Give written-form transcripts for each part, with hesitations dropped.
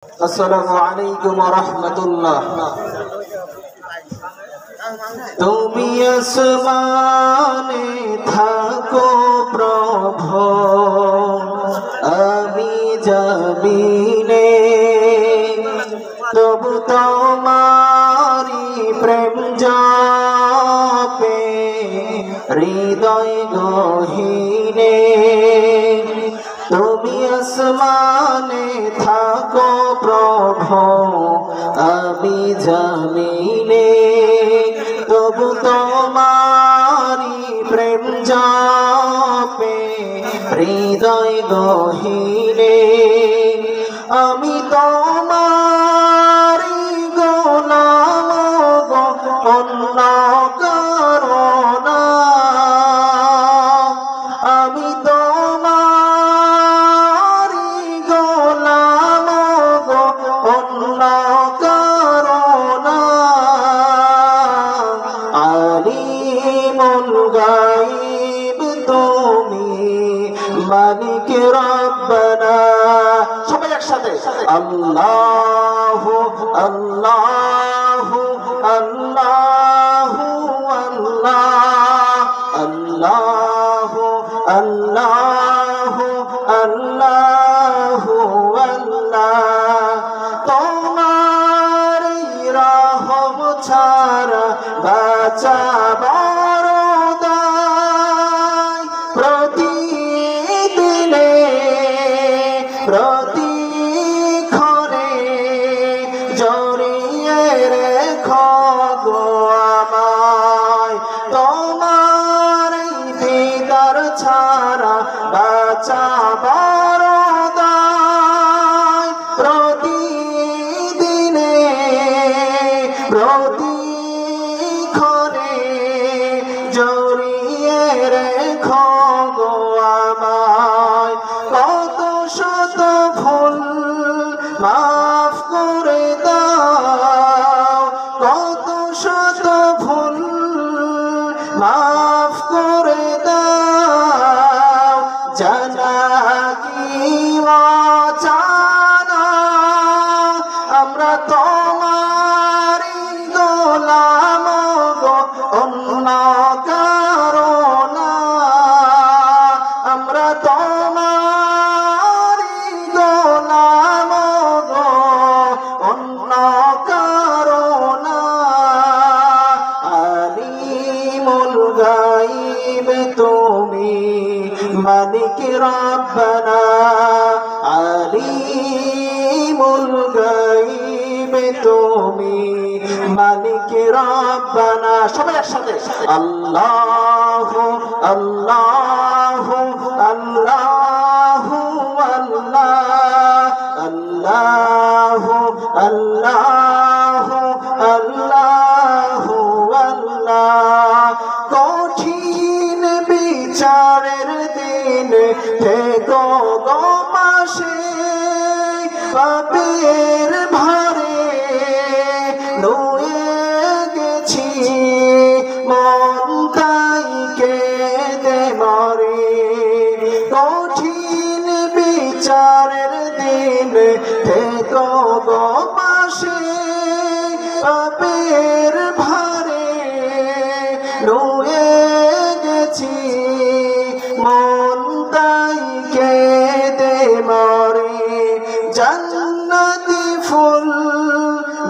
আসসালামু আলাইকুম ওয়া রাহমাতুল্লাহ। তুমি আসমানে থাকো প্রভু, আমি জমিনে, তবু তোমারি প্রেম জপে হৃদয় গহীনে। তুমি আসমানে থাকো প্রভু, আমি জমিনে, তবু তোমারি প্রেম জপে হৃদয় গহীনে। আমি তোমারি গোলাম গো, অন্য কারো না। আমি তোমারি গোলাম গো, অন্য কারো না। আলিমুল গায়ব তুমি, মালিক রব্বানা। সবাই একসাথে আল্লাহু আল্লাহু আল্লাহু আল্লাহ, আল্লাহু আল্লাহু আল্লাহু আল্লাহ। তোমার রহম ছাড়া বাঁচা বড় দায়। প্রতিদিনে প্রতিক্ষণে জড়িয়ে রেখো গো আমায়। তোমার দিদার ছাড়া বাঁচা বড় দায়। প্রতিদিনে প্রতিক্ষণে জড়িয়ে রেখো গো আমায়। কত শত ভুল মাফ করে দাও, কত শত ভুল মাফ করে দাও। জানা কি অজানা আমরা তোমারি গোলাম গো, অন্য কারো না। আমরা তোমারি গোলাম গো, অন্য কারো না। আলিমুল গায়ব তুমি, মালিক রব্বানা। আলিমুল গায়ব তুমি, মালিক রব্বানা। সবাই একসাথে আল্লাহু আল্লাহু আল্লাহু আল্লাহ, আল্লাহু আল্লাহু আল্লাহু আল্লাহ। কঠিন বিচারের দিন থেকো গো পাশে, পাপের ভারে নুয়ে গেছি মন তাই কেঁদে মরে। কঠিন বিচারের দিন থেকো গো পাশে, পাপের ভারে নুয়ে গেছি মন তাই কেঁদে মরে। জান্নাতি ফুল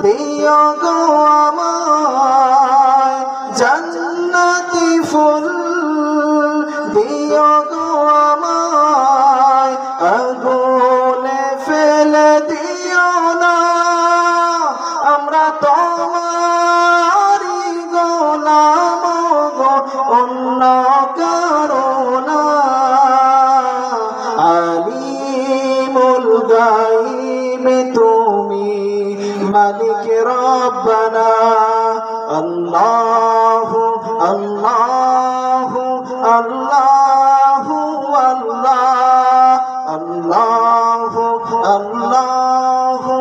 দিও গো আমায়, জান্নাতি ফুল দিও গো আমায়। আগুনে ফেলে দিও না, আমরা তোমারি গোলাম গো, অন্য কারো না। আলিমুল গায়ব তুমি, মালিক রব্বানা। আল্লাহু আল্লাহু আল্লাহু আল্লাহ, আল্লাহু আল্লাহু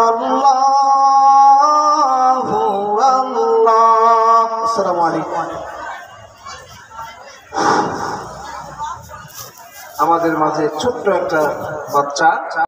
আল্লাহু আল্লাহ। আসসালামু আলাইকুম। আমাদের মাঝে ছোট্ট একটা বাচ্চা